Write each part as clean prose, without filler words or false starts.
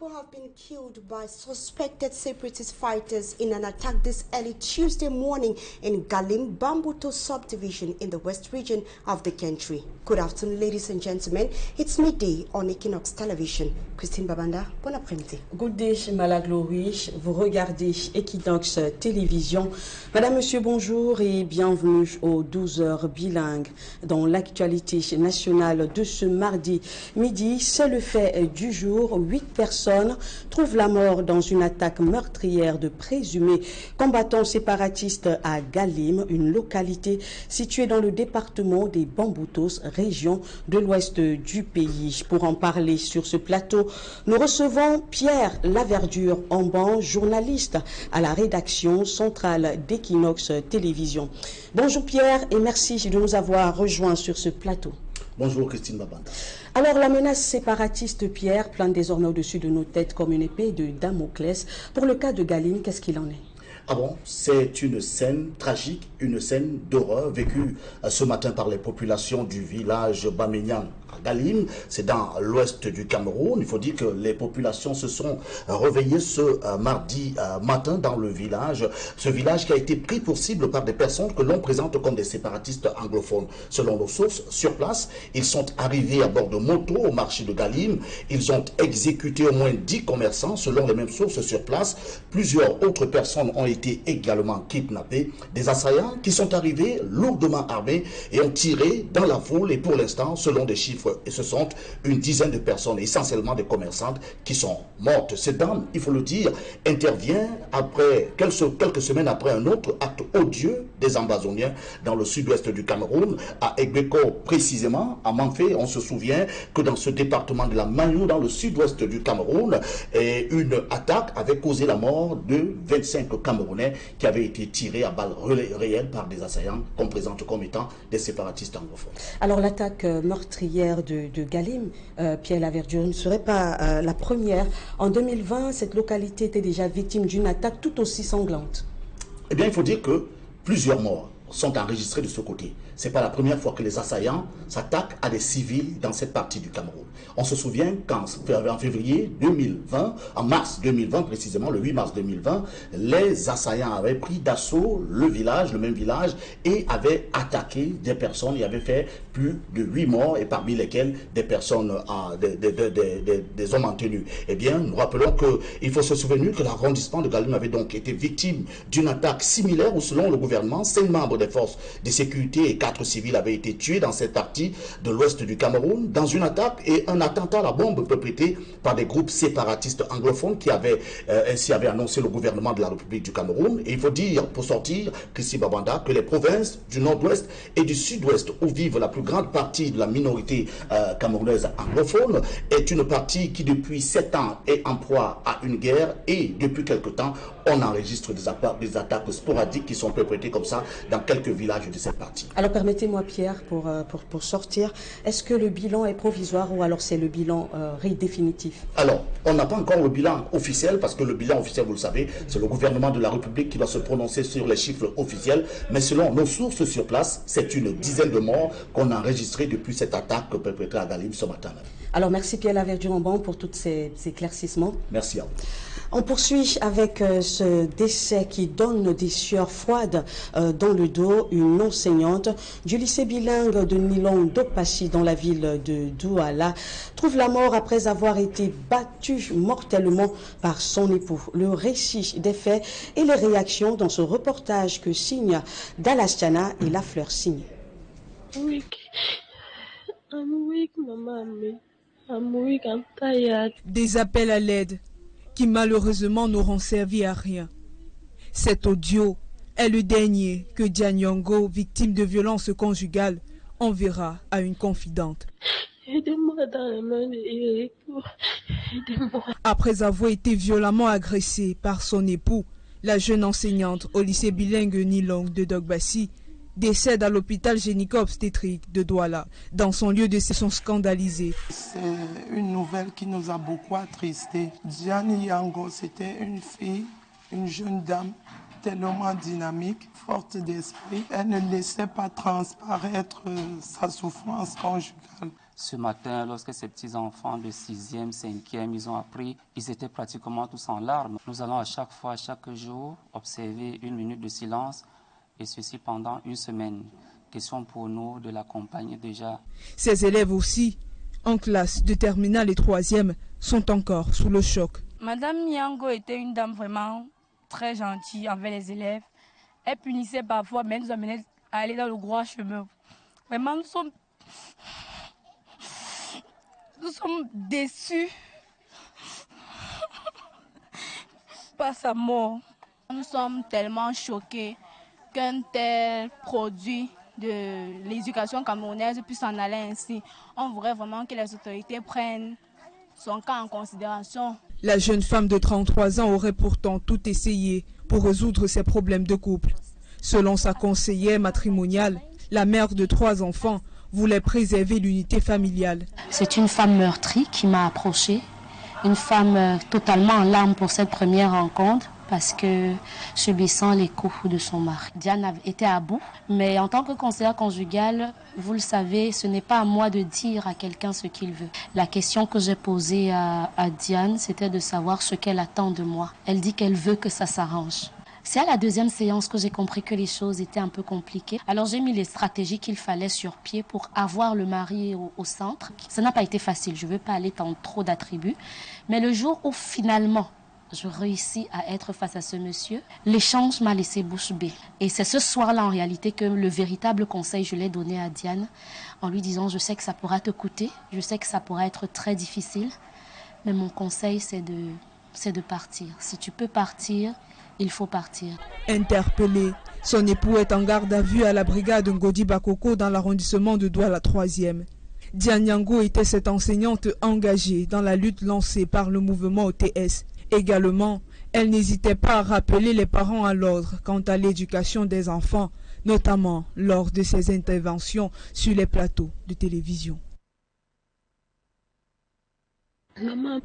people have been killed by suspected separatist fighters in an attack this early Tuesday morning in Galim Bambuto subdivision in the west region of the country. Good afternoon, ladies and gentlemen. It's midday on Équinoxe Television. Christine Babanda, bon après-midi. Good day, Malaglorie. Vous regardez Équinoxe Télévision. Madame, monsieur, bonjour et bienvenue aux 12h bilingues. Dans l'actualité nationale de ce mardi midi, c'est le fait du jour. 8 personnes trouvent la mort dans une attaque meurtrière de présumés combattants séparatistes à Galim, une localité située dans le département des Bamboutos, région de l'ouest du pays. Pour en parler sur ce plateau, nous recevons Pierre Laverdure-Amban, journaliste à la rédaction centrale d'Équinoxe Télévision. Bonjour Pierre et merci de nous avoir rejoints sur ce plateau. Bonjour Christine Babanda. Alors la menace séparatiste, Pierre, plane désormais au-dessus de nos têtes comme une épée de Damoclès. Pour le cas de Galim, qu'est-ce qu'il en est? Ah bon, c'est une scène tragique, une scène d'horreur vécue ce matin par les populations du village Baményan à Galim. C'est dans l'ouest du Cameroun. Il faut dire que les populations se sont réveillées ce mardi matin dans le village. Ce village qui a été pris pour cible par des personnes que l'on présente comme des séparatistes anglophones. Selon nos sources, sur place, ils sont arrivés à bord de motos au marché de Galim. Ils ont exécuté au moins 10 commerçants. Selon les mêmes sources sur place, plusieurs autres personnes ont été également kidnappés. Des assaillants qui sont arrivés lourdement armés et ont tiré dans la foule. Et pour l'instant, selon des chiffres, ce sont une dizaine de personnes, essentiellement des commerçantes, qui sont mortes. Cette dame, il faut le dire, intervient après quelques semaines après un autre acte odieux des Ambazoniens dans le sud-ouest du Cameroun, à Egbeko précisément, à Manfé. On se souvient que dans ce département de la Magnou, dans le sud-ouest du Cameroun, une attaque avait causé la mort de 25 Camerounais qui avaient été tirés à balles réelles par des assaillants qu'on présente comme étant des séparatistes anglophones. Alors l'attaque meurtrière de Galim, Pierre Laverdure, ne serait pas la première. En 2020, cette localité était déjà victime d'une attaque tout aussi sanglante. Eh bien, il faut dire que plusieurs morts sont enregistrés de ce côté. Ce n'est pas la première fois que les assaillants s'attaquent à des civils dans cette partie du Cameroun. On se souvient qu'en février 2020, en mars 2020 précisément, le 8 mars 2020, les assaillants avaient pris d'assaut le village, le même village, et avaient attaqué des personnes. Il y avait fait plus de 8 morts, et parmi lesquels des personnes, des hommes en tenue. Eh bien, nous rappelons qu'il faut se souvenir que l'arrondissement de Galim avait donc été victime d'une attaque similaire où, selon le gouvernement, 5 membres des forces de sécurité et 4 civils avaient été tués dans cette partie de l'ouest du Cameroun dans une attaque et un attentat à la bombe perpétré par des groupes séparatistes anglophones qui avaient ainsi annoncé le gouvernement de la République du Cameroun. Et il faut dire, pour sortir, Christine Babanda, que les provinces du nord-ouest et du sud-ouest où vivent la plus grande partie de la minorité camerounaise anglophone est une partie qui depuis 7 ans est en proie à une guerre et depuis quelque temps on enregistre des attaques sporadiques qui sont perpétrées comme ça dans quelques villages de cette partie. Alors permettez-moi Pierre, pour sortir, est-ce que le bilan est provisoire ou alors c'est le bilan définitif? Alors, on n'a pas encore le bilan officiel parce que le bilan officiel, vous le savez, c'est le gouvernement de la République qui va se prononcer sur les chiffres officiels. Mais selon nos sources sur place, c'est une dizaine de morts qu'on a enregistrées depuis cette attaque perpétrée à Galim ce matin. Alors merci Pierre Laverdure-Amban pour tous ces éclaircissements. Merci à vous. On poursuit avec ce décès qui donne des sueurs froides dans le dos. Une enseignante du lycée bilingue de Nilong d'Opassi dans la ville de Douala trouve la mort après avoir été battue mortellement par son époux. Le récit des faits et les réactions dans ce reportage que signe Dalastiana et La Fleur signe. Des appels à l'aide qui malheureusement n'auront servi à rien. Cet audio est le dernier que Dianyongo, victime de violences conjugales, enverra à une confidente. Aidez-moi dans les mains de l'époux. Aidez-moi. Après avoir été violemment agressée par son époux, la jeune enseignante au lycée bilingue Nilong de Dogbassi décède à l'hôpital gynéco-obstétrique de Douala. Dans son lieu de décès, sont scandalisés. C'est une nouvelle qui nous a beaucoup attristés. Diane Yango, c'était une fille, une jeune dame tellement dynamique, forte d'esprit. Elle ne laissait pas transparaître sa souffrance conjugale. Ce matin, lorsque ces petits-enfants de 6e, 5e, ils ont appris, ils étaient pratiquement tous en larmes. Nous allons à chaque fois, chaque jour, observer 1 minute de silence, et ceci pendant 1 semaine. Question pour nous de l'accompagner déjà. Ces élèves aussi, en classe de terminale et 3e, sont encore sous le choc. Madame Nyango était une dame vraiment très gentille envers les élèves. Elle punissait parfois, mais elle nous amenait à aller dans le droit chemin. Vraiment, nous sommes déçus par sa mort. Nous sommes tellement choqués qu'un tel produit de l'éducation camerounaise puisse s'en aller ainsi. On voudrait vraiment que les autorités prennent son cas en considération. La jeune femme de 33 ans aurait pourtant tout essayé pour résoudre ses problèmes de couple. Selon sa conseillère matrimoniale, la mère de 3 enfants voulait préserver l'unité familiale. C'est une femme meurtrie qui m'a approchée, une femme totalement en larmes pour cette première rencontre parce que subissant les coups de son mari. Diane était à bout, mais en tant que conseillère conjugale, vous le savez, ce n'est pas à moi de dire à quelqu'un ce qu'il veut. La question que j'ai posée à Diane, c'était de savoir ce qu'elle attend de moi. Elle dit qu'elle veut que ça s'arrange. C'est à la 2e séance que j'ai compris que les choses étaient un peu compliquées. Alors j'ai mis les stratégies qu'il fallait sur pied pour avoir le mari au centre. Ça n'a pas été facile, je ne veux pas aller dans trop d'attributs. Mais le jour où finalement je réussis à être face à ce monsieur, l'échange m'a laissé bouche bée. Et c'est ce soir-là en réalité que le véritable conseil, je l'ai donné à Diane en lui disant, je sais que ça pourra te coûter, je sais que ça pourra être très difficile, mais mon conseil c'est de partir. Si tu peux partir, il faut partir. Interpellé, son époux est en garde à vue à la brigade Ngodi Bakoko dans l'arrondissement de Douala 3e. Diane Nyango était cette enseignante engagée dans la lutte lancée par le mouvement OTS. Également, elle n'hésitait pas à rappeler les parents à l'ordre quant à l'éducation des enfants, notamment lors de ses interventions sur les plateaux de télévision. Maman.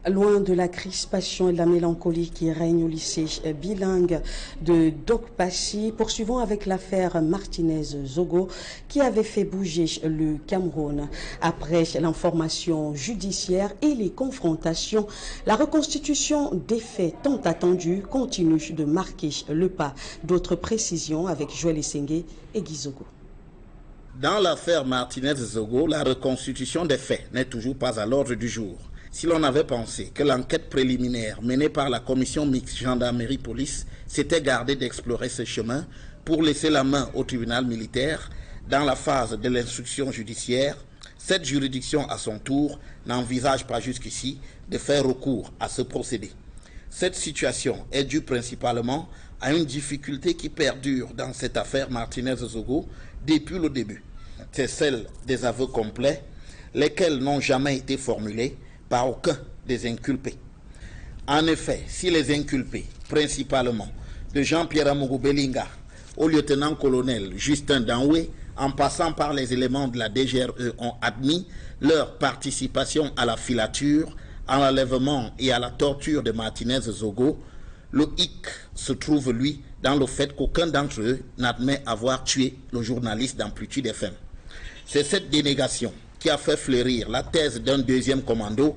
Loin de la crispation et de la mélancolie qui règne au lycée bilingue de Dokpachi, poursuivons avec l'affaire Martinez-Zogo qui avait fait bouger le Cameroun. Après l'information judiciaire et les confrontations, la reconstitution des faits tant attendus continue de marquer le pas. D'autres précisions avec Joël Essengue et Guy Zogo. Dans l'affaire Martinez-Zogo, la reconstitution des faits n'est toujours pas à l'ordre du jour. Si l'on avait pensé que l'enquête préliminaire menée par la commission mixte gendarmerie-police s'était gardée d'explorer ce chemin pour laisser la main au tribunal militaire dans la phase de l'instruction judiciaire, cette juridiction à son tour n'envisage pas jusqu'ici de faire recours à ce procédé. Cette situation est due principalement à une difficulté qui perdure dans cette affaire Martinez-Zogo depuis le début. C'est celle des aveux complets, lesquels n'ont jamais été formulés par aucun des inculpés. En effet, si les inculpés, principalement de Jean-Pierre Amougou Belinga au lieutenant-colonel Justin Danoué, en passant par les éléments de la DGRE, ont admis leur participation à la filature, à l'enlèvement et à la torture de Martinez-Zogo, le hic se trouve, lui, dans le fait qu'aucun d'entre eux n'admet avoir tué le journaliste d'Amplitude FM. C'est cette dénégation qui a fait fleurir la thèse d'un deuxième commando,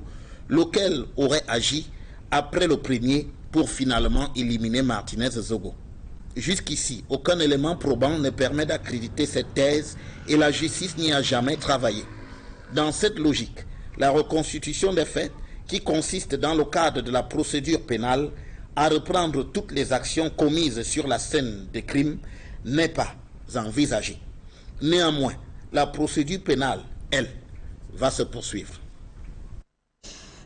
lequel aurait agi après le premier pour finalement éliminer Martinez-Zogo. Jusqu'ici, aucun élément probant ne permet d'accréditer cette thèse et la justice n'y a jamais travaillé. Dans cette logique, la reconstitution des faits, qui consiste dans le cadre de la procédure pénale à reprendre toutes les actions commises sur la scène des crimes, n'est pas envisagée. Néanmoins, la procédure pénale, elle, va se poursuivre.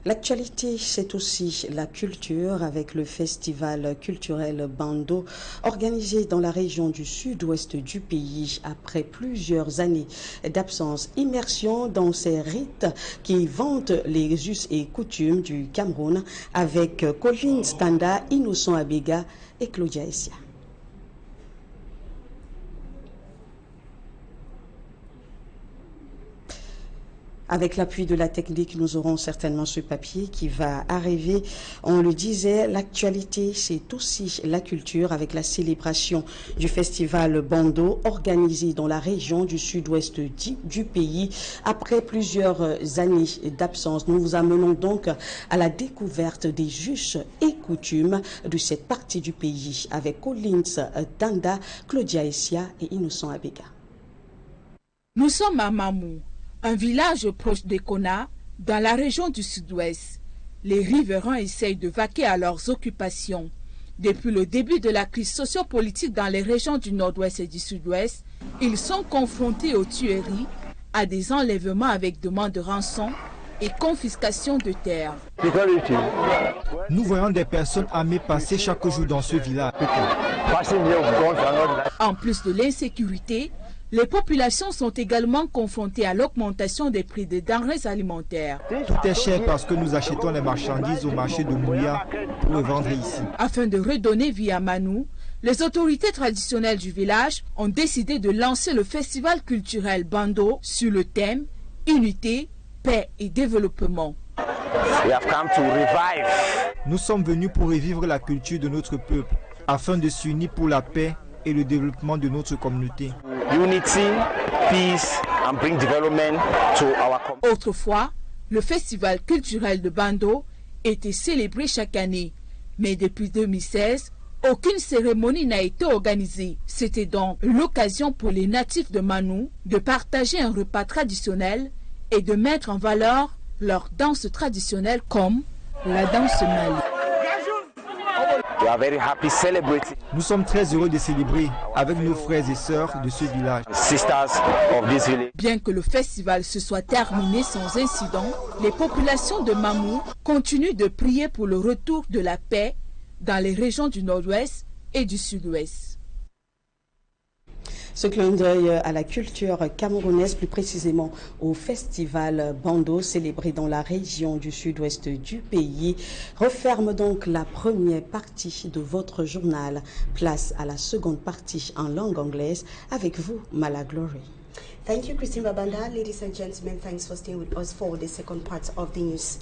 L'actualité, c'est aussi la culture avec le festival culturel Bando organisé dans la région du sud-ouest du pays après plusieurs années d'absence. Immersion dans ces rites qui vantent les us et coutumes du Cameroun avec Colin Standa, Innocent Abega et Claudia Essia. Avec l'appui de la technique, nous aurons certainement ce papier qui va arriver. On le disait, l'actualité, c'est aussi la culture avec la célébration du festival Bando organisé dans la région du sud-ouest du pays. Après plusieurs années d'absence, nous vous amenons donc à la découverte des us et coutumes de cette partie du pays avec Collins Danda, Claudia Essia et Innocent Abega. Nous sommes à Mamou, un village proche d'Ekona, dans la région du sud-ouest. Les riverains essayent de vaquer à leurs occupations. Depuis le début de la crise sociopolitique dans les régions du nord-ouest et du sud-ouest, ils sont confrontés aux tueries, à des enlèvements avec demande de rançon et confiscation de terres. Nous voyons des personnes armées passer chaque jour dans ce village. En plus de l'insécurité, les populations sont également confrontées à l'augmentation des prix des denrées alimentaires. Tout est cher parce que nous achetons les marchandises au marché de Mouya pour les vendre ici. Afin de redonner vie à Manou, les autorités traditionnelles du village ont décidé de lancer le festival culturel Bando sur le thème Unité, paix et développement. Nous sommes venus pour revivre la culture de notre peuple afin de s'unir pour la paix et le développement de notre communauté. Autrefois, le festival culturel de Bando était célébré chaque année, mais depuis 2016, aucune cérémonie n'a été organisée. C'était donc l'occasion pour les natifs de Manou de partager un repas traditionnel et de mettre en valeur leur danse traditionnelle comme la danse mali. Nous sommes très heureux de célébrer avec nos frères et sœurs de ce village. Bien que le festival se soit terminé sans incident, les populations de Mamou continuent de prier pour le retour de la paix dans les régions du nord-ouest et du sud-ouest. Ce clin d'œil à la culture camerounaise, plus précisément au festival Bando, célébré dans la région du sud-ouest du pays, referme donc la première partie de votre journal. Place à la seconde partie en langue anglaise avec vous, Mala Glory. Thank you, Christine Babanda. Ladies and gentlemen, thanks for staying with us for the second part of the news.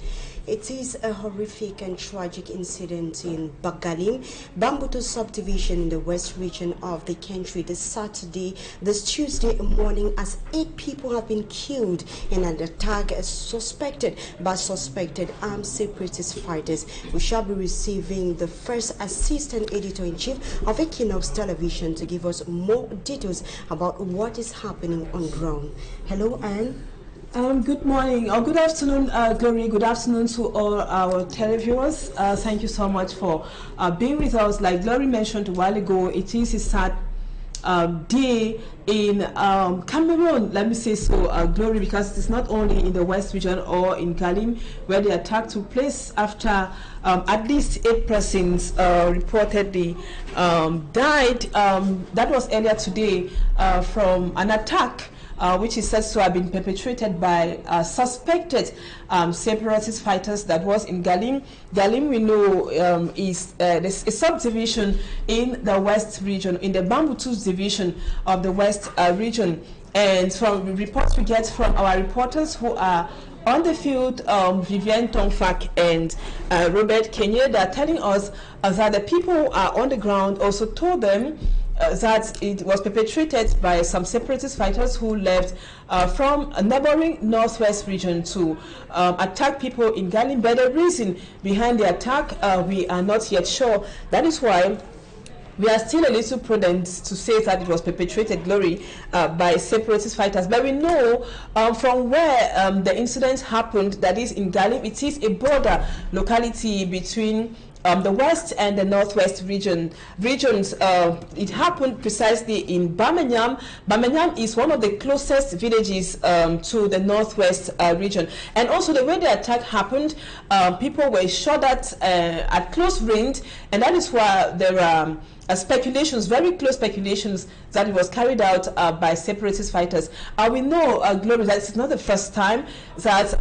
It is a horrific and tragic incident in Bagalim, Bambuto subdivision in the west region of the country this Tuesday morning, as 8 people have been killed in an attack suspected by suspected armed separatist fighters. We shall be receiving the first assistant editor-in-chief of Equinoxe television to give us more details about what is happening on ground. Hello, Anne. Good morning or good afternoon, Glory. Good afternoon to all our televiewers. Thank you so much for being with us. Like Glory mentioned a while ago, it is a sad day in Cameroon, let me say so, Glory, because it is not only in the west region or in Galim where the attack took place after at least 8 persons reportedly died. That was earlier today from an attack which is said to have been perpetrated by suspected separatist fighters that was in Galim. Galim, we know, is a subdivision in the west region, in the Bambutu division of the west region. And from reports we get from our reporters who are on the field, Vivienne Tongfak and Robert Kenya, they are telling us that the people who are on the ground also told them that it was perpetrated by some separatist fighters who left from a neighboring northwest region to attack people in Galim. But the reason behind the attack, we are not yet sure. That is why we are still a little prudent to say that it was perpetrated, Glory, by separatist fighters. But we know from where the incident happened, that is in Galim, it is a border locality between the west and the northwest regions. It happened precisely in Bamenyam. Bamenyam is one of the closest villages to the northwest region. And also the way the attack happened, people were shot at close range, and that is why there are speculations, very close speculations, that it was carried out by separatist fighters. We know, Glory, that it's not the first time that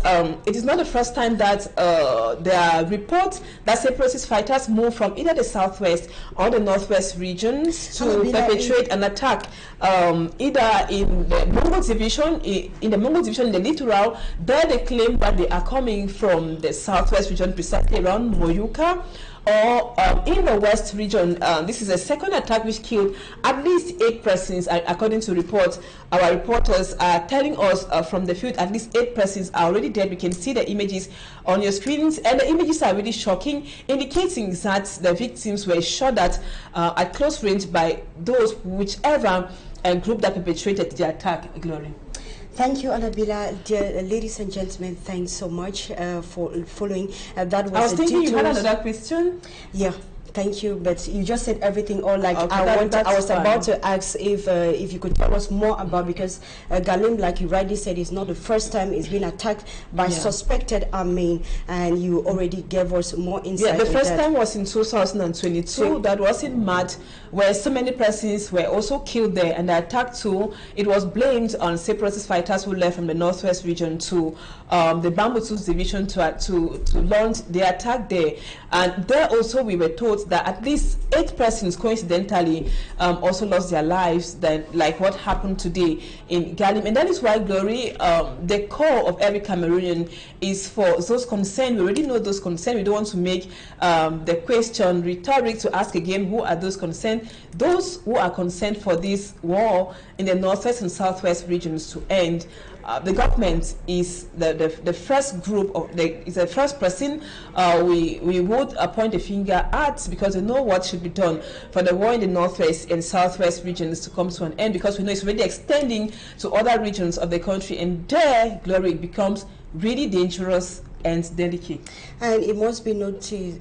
there are reports that separatist fighters moved from either the southwest or the northwest regions to perpetrate an attack, either in the Mongol division, in the littoral. There they claim that they are coming from the southwest region, precisely around Moyuka, or in the west region. This is a second attack which killed at least 8 persons, according to reports. Our reporters are telling us from the field at least 8 persons are already dead. We can see the images on your screens, and the images are really shocking, indicating that the victims were shot at close range by those, whichever group that perpetrated the attack. Glory. Thank you, Annabella. Dear ladies and gentlemen, thanks so much for following. That was I was thinking you had another question? Yeah. Thank you, but you just said everything. All like okay, I was about to ask if you could tell us more about, because Galim, like you rightly said, is not the first time it's been attacked by suspected Armene, and you already gave us more insight. Yeah, the first time was in 2022. That was in March, where so many persons were also killed there, and the attack too, it was blamed on separatist fighters who left from the northwest region to the Bambutus division to launch the attack there. And there also we were told that at least 8 persons coincidentally also lost their lives, than like what happened today in Galim. And that is why, Glory, the core of every Cameroonian is for those concerned. We already know those concerned. We don't want to make the question rhetoric to ask again, who are those concerned? Those who are concerned for this war in the northwest and southwest regions to end. The government is the first group is the first person we would point a finger at, because we know what should be done for the war in the northwest and southwest regions to come to an end, because we know it's already extending to other regions of the country, and there, Glory, it becomes really dangerous and delicate. And it must be noted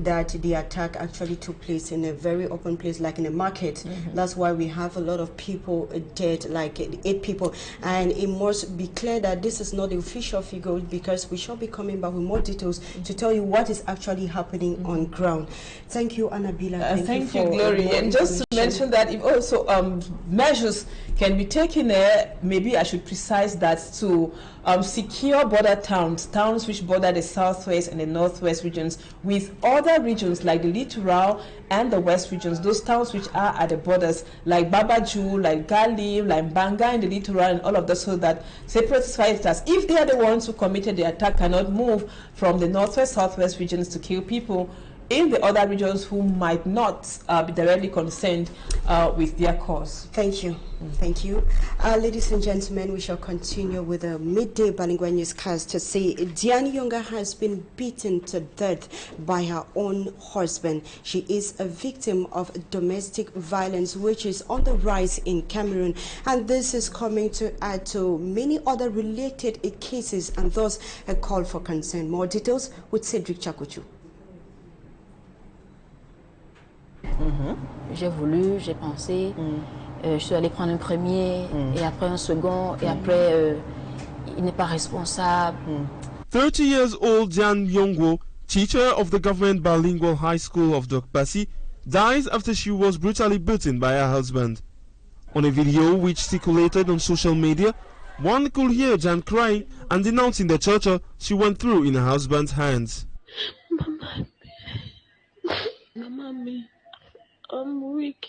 that the attack actually took place in a very open place, like in a market. That's why we have a lot of people dead, like 8 people. And it must be clear that this is not the official figure, because we shall be coming back with more details to tell you what is actually happening on ground. Thank you, Annabella. Thank you, Glory. And just to mention that if also measures can be taken there, maybe I should precise that, to secure border towns which border the southwest and the northwest regions with other regions like the littoral and the west regions, those towns which are at the borders like Babaju, like Galim, like Banga in the littoral, and all of that, so that separatist fighters, if they are the ones who committed the attack, cannot move from the northwest, southwest regions to kill people in the other regions who might not be directly concerned with their cause. Thank you. Thank you. Ladies and gentlemen, we shall continue with the midday bilingual newscast to say Diane Yonga has been beaten to death by her own husband. She is a victim of domestic violence, which is on the rise in Cameroon, and this is coming to add to many other related cases, and thus a call for concern. More details with Cedric Chakuchu. J'ai voulu, j'ai pensé, je suis allée prendre un premier, et après un second, et après, il n'est pas responsable. 30 years old Jan Yongwo, teacher of the government bilingual high school of Dokbasi, dies after she was brutally beaten by her husband. On a video which circulated on social media, one could hear Jan crying and denouncing the torture she went through in her husband's hands. Mama, I'm weak.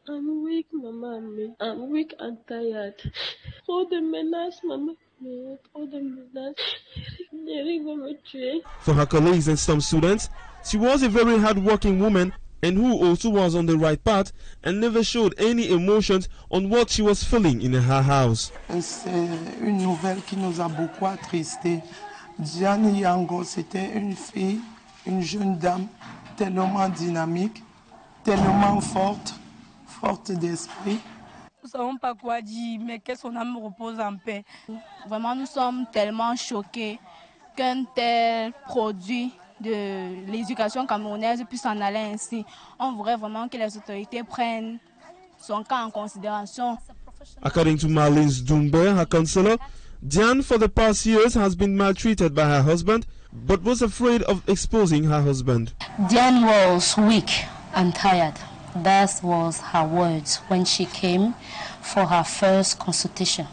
I'm weak, Mama. I'm weak and tired. Trop de menaces, Mama. Trop de menaces. Eric va me tuer. For her colleagues and some students, she was a very hard-working woman and who also was on the right path and never showed any emotions on what she was feeling in her house. C'est une nouvelle qui nous a beaucoup attristés. Diane Yango, c'était une fille, une jeune dame tellement dynamique, tellement forte d'esprit. Nous ne savons pas quoi dire, mais que son âme repose en paix. Vraiment, nous sommes tellement choqués qu'un tel produit de l'éducation camerounaise puisse s'en aller ainsi. On voudrait vraiment que les autorités prennent son cas en considération. According to Marlene's Dumbe, her counselor, Diane for the past years has been maltreated by her husband, but was afraid of exposing her husband. Diane was weak and tired. That was her words when she came for her first consultation.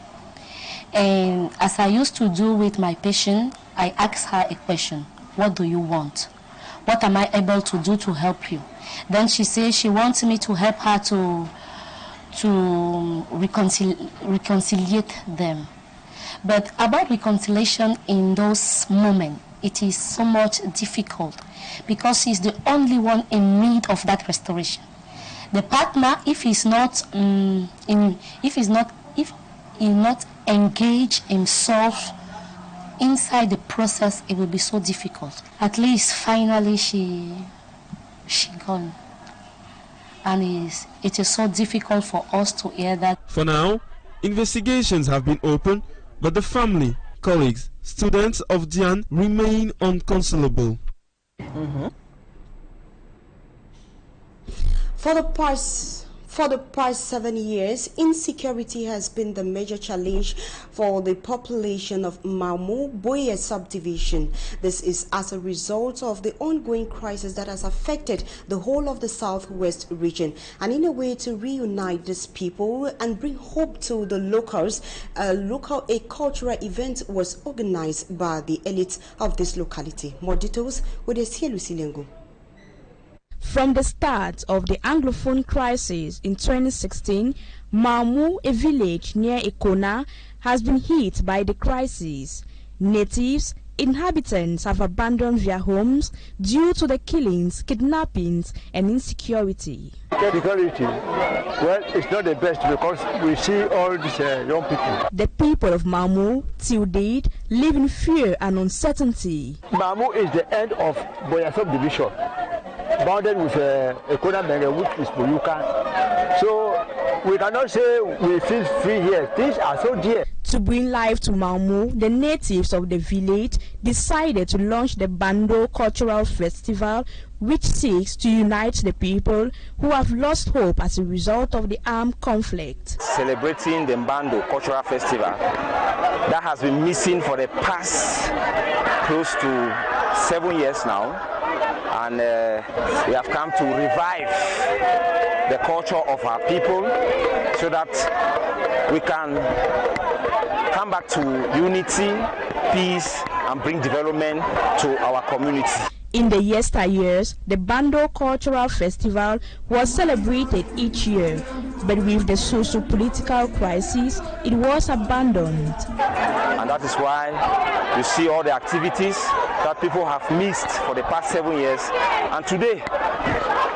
And as I used to do with my patient, I asked her a question. What do you want? what am I able to do to help you? Then she says she wants me to help her to reconciliate them. But about reconciliation in those moments, it is so much difficult because he's the only one in need of that restoration. The partner, if he's not engaged himself inside the process, it will be so difficult. At least finally she gone. And it is so difficult for us to hear that. For now, investigations have been opened, but the family, colleagues, students of Diane remain unconsolable. For the past 7 years, insecurity has been the major challenge for the population of Mamu Boye subdivision. This is as a result of the ongoing crisis that has affected the whole of the southwest region. And in a way to reunite these people and bring hope to the locals, a cultural event was organized by the elites of this locality. More details with Esie Lucilengo. From the start of the Anglophone crisis in 2016, Mamu, a village near Équinoxe, has been hit by the crisis. Natives, inhabitants have abandoned their homes due to the killings, kidnappings, and insecurity. Security, well, it's not the best because we see all these young people. The people of Mamu, till date, live in fear and uncertainty. Mamu is the end of Boya subdivision, bounded with Équinoxe, which is Boyuka. So we cannot say we feel free here. Things are so dear. To bring life to Mamu, the natives of the village decided to launch the Bando Cultural Festival, which seeks to unite the people who have lost hope as a result of the armed conflict. Celebrating the Bando Cultural Festival that has been missing for the past close to 7 years now, and we have come to revive the culture of our people so that we can come back to unity, peace, and bring development to our community. In the yesteryears, the Bando Cultural Festival was celebrated each year, but with the socio-political crisis, it was abandoned. And that is why you see all the activities that people have missed for the past 7 years. And today,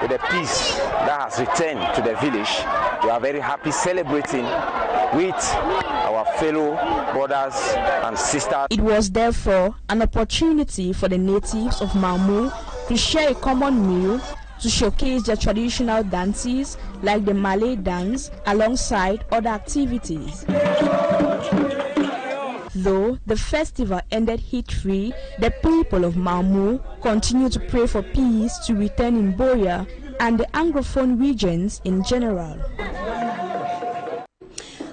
with the peace that has returned to the village, we are very happy celebrating with our fellow brothers and sisters. It was therefore an opportunity for the natives of Mamu to share a common meal, to showcase their traditional dances like the Malay dance alongside other activities. Though the festival ended heat-free, the people of Mamu continue to pray for peace to return in Boya and the Anglophone regions in general.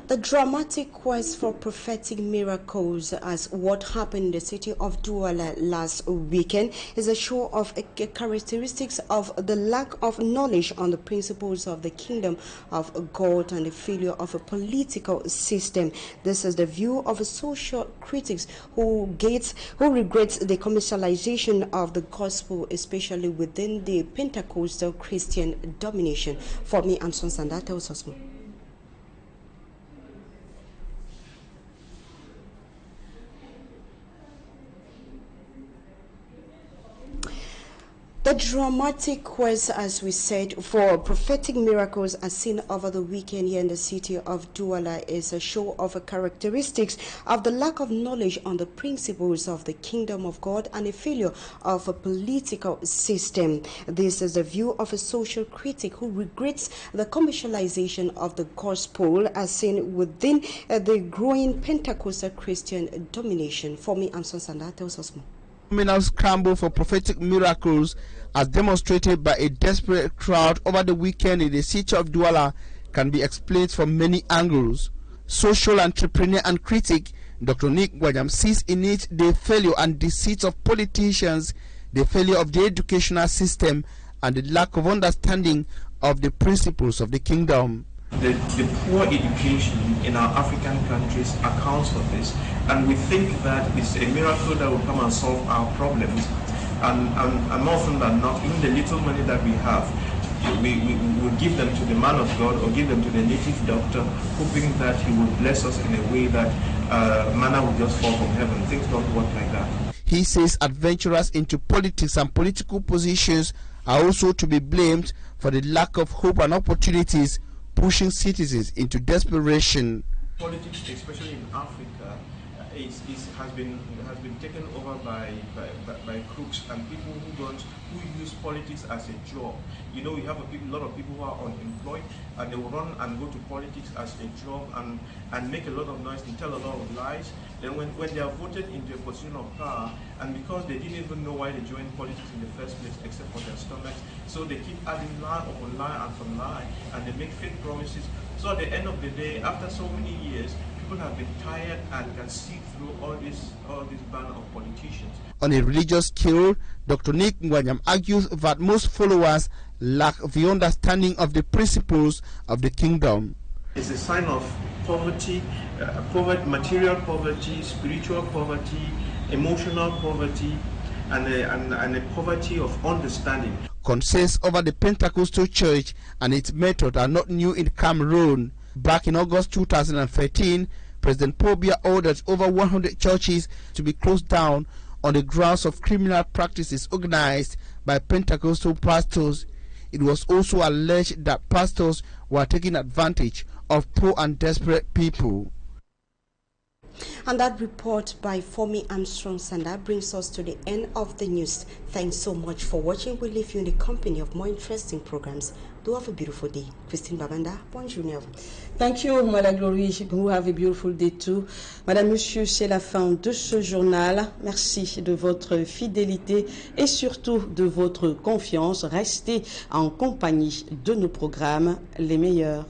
The dramatic quest for prophetic miracles, as what happened in the city of Douala last weekend, is a show of characteristics of the lack of knowledge on the principles of the kingdom of God and the failure of a political system. This is the view of a social critics who regrets the commercialization of the gospel, especially within the Pentecostal Christian domination. For me, Anson Sanda tells us more. The dramatic quest, as we said, for prophetic miracles as seen over the weekend here in the city of Douala is a show of characteristics of the lack of knowledge on the principles of the kingdom of God and a failure of a political system. This is the view of a social critic who regrets the commercialization of the gospel as seen within the growing Pentecostal Christian domination. For me, Anson Sanda tells us more. Criminal scramble for prophetic miracles as demonstrated by a desperate crowd over the weekend in the city of Douala can be explained from many angles. Social entrepreneur and critic Dr. Nick Gwajam sees in it the failure and deceit of politicians, the failure of the educational system, and the lack of understanding of the principles of the kingdom. The poor education in our African countries accounts for this, and we think that it's a miracle that will come and solve our problems. and more often than not, even the little money that we have, we will give them to the man of God or give them to the native doctor, hoping that he will bless us in a way that manna will just fall from heaven. Things don't work like that. He says adventurers into politics and political positions are also to be blamed for the lack of hope and opportunities, pushing citizens into desperation. Politics, especially in Africa, has been taken over by crooks and people who use politics as a job. You know, we have a lot of people who are unemployed, and they will run and go to politics as a job and make a lot of noise and tell a lot of lies. Then when they are voted into a position of power, and because they didn't even know why they joined politics in the first place except for their stomachs, so they keep adding lie upon lie upon lie, and they make fake promises. So at the end of the day, after so many years, people have been tired and can see through all this band of politicians. On a religious scale, Dr. Nick Ngwanyam argues that most followers lack the understanding of the principles of the kingdom. It's a sign of poverty, material poverty, spiritual poverty, emotional poverty, and a poverty of understanding. Concerns over the Pentecostal Church and its method are not new in Cameroon. Back in August 2013, President Paul Biya ordered over 100 churches to be closed down on the grounds of criminal practices organized by Pentecostal pastors. It was also alleged that pastors were taking advantage of poor and desperate people. And that report by Fomi Armstrong Sanda brings us to the end of the news. Thanks so much for watching. We leave you in the company of more interesting programs. Do have a beautiful day. Christine Babanda, bonjour. Thank you, Madame Glory. Vous have a beautiful day too. Madame, Monsieur, c'est la fin de ce journal. Merci de votre fidélité et surtout de votre confiance. Restez en compagnie de nos programmes les meilleurs.